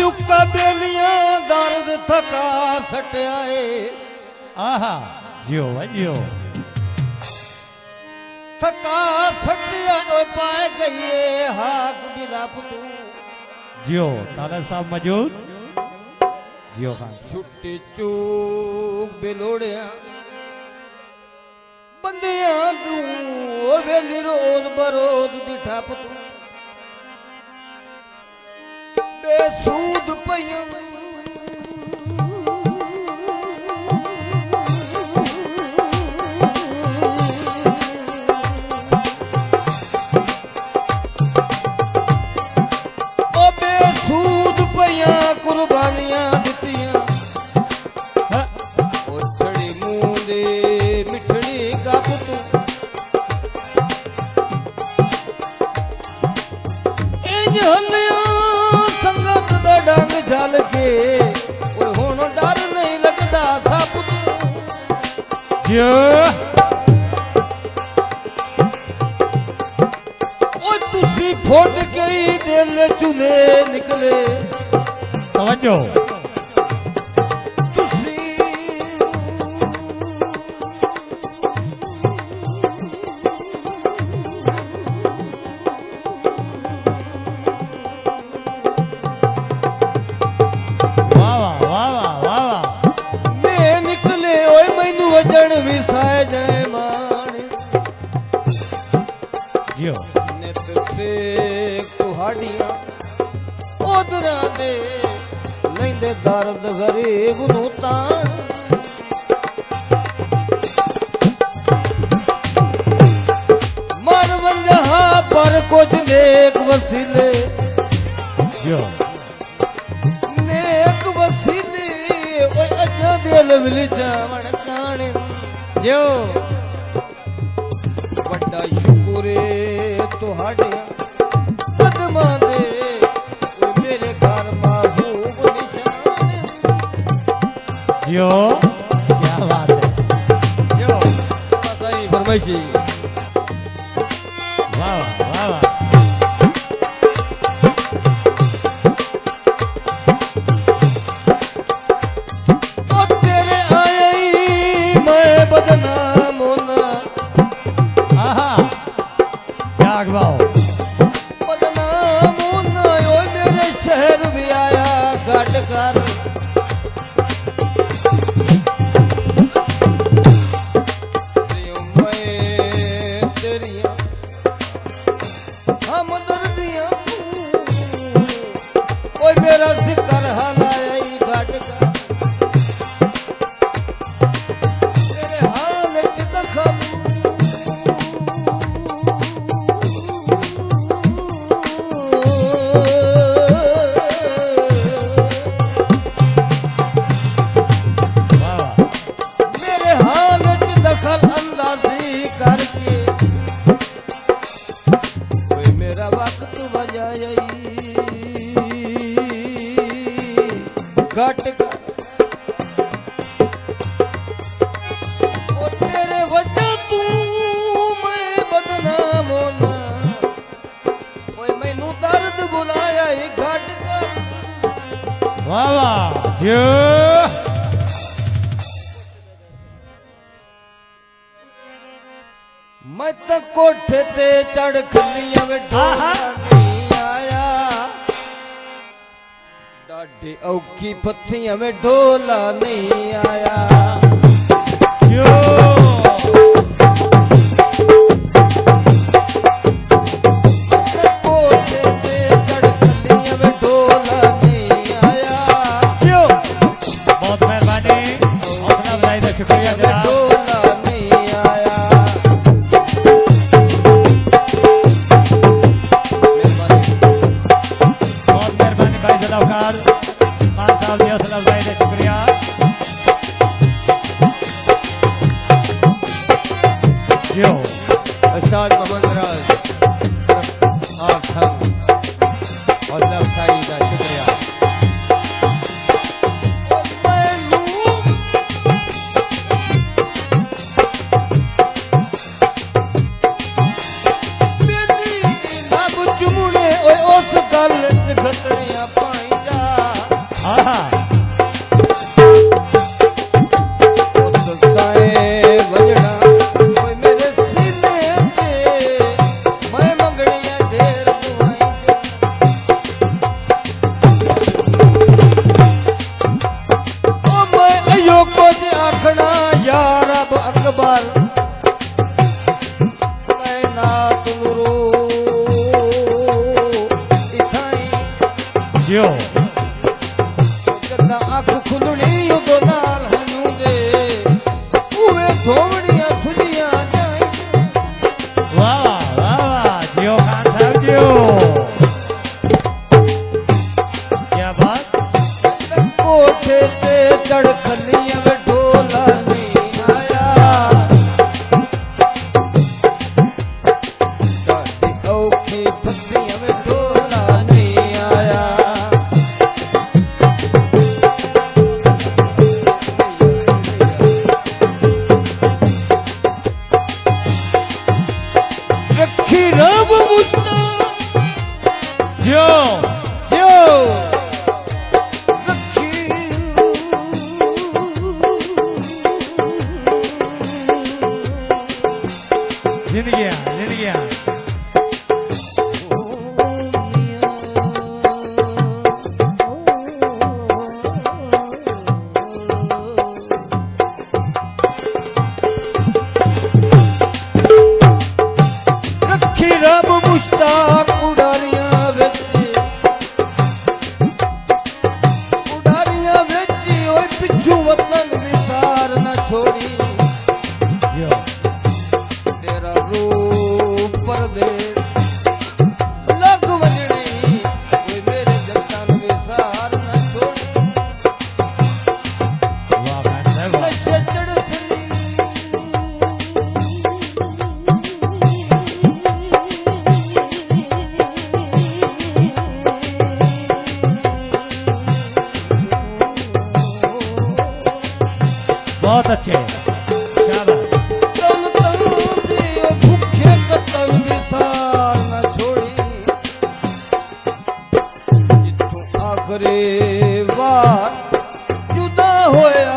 yucca बेलिया दर्द थका सटियाए आहा जियो जियो थका सटिया पाए गई हाक बिना पुतू जियो तालब साहब मौजूद जियो खान छुट्टी चूक बिलोड़िया बंदियां दू वेली रोज बरोज दिठा पुतू बेसूद पइया कुर्बानियां दितियां और छड़ी मुंह दे मिठड़ी का पुतू इंज हलिया संगत दा डंग झल के ओए हुण डर नहीं लगदा था पुतू जियो ओए तुसी फुट गई दिल चुने निकले तवज्जो मैं निकले ओए मैनू वजन विसाए जाए मान जियो नित से तुहाड़ियां ओदरा दे लेंदे दर्द गरीब नू तान मर वंजहा पर कुछ नेक वसीले जियो नेक वसीले ओए अजा दिल विल जावण काने जो वड्डा शुक्र है तुहाड़े कदमां दे मेरे घर महबूब निशान जियो क्या बात है जो बताई फरमाइशी वाह वाह बदनाम होना ओ मेरे शहर भी आया घट कर तेरिया हम दर्दियां ओ मेरा जिक्र हलाया घट कर तेरे हाल के दखल घट तेरे वजह तू मैं बदनाम होना ओए मैनू दर्द बुलाया ही घट कर वाह वाह जो मैं तो कोठे ते चढ़ खलियां में ढोला नहीं आया डाडी औखी पत्तियां में ढोला नहीं आया कोठे ते चढ़ खलियां में ढोला नहीं आया बहुत मेहरबानी हौसला अफजाई का शुक्रिया जनाब ढोला नहीं आया बहुत मेहरबानी भाई जलावकार खान साहब जी हौसला अफजाई का शुक्रिया जियो उस्ताद मोहम्मद राज आप हम हौसला अफजाई का शुक्रिया चुमने उस गल घटनिया पाई जा जियो जदा आँख खुलनी उदो नाल हनू दे उवे धोवड़ियां खुलियां जाए वाह वाह वाह जियो खान साहब जियो क्या बात कोठे ते चढ़ खलियां में ढोला नहीं आया साडी औखी फसियां में ढोला नहीं आया रखी रब मुस्ता जियो जियो जिंदगियां रखी रब मुश्ताक उडारियां वेची ओए पिछू वतन विसार न छोड़ी जियो तेरा रूप परदेस लग वजनी ओए मेरे जतन विसार न छोड़ी वाह खान साहब वाह नशे चढ़ बहुत अच्छे शाबाश तन तन दिए भूखे कतल विसार न छोड़ी जिथों आखरे वार जुदा होया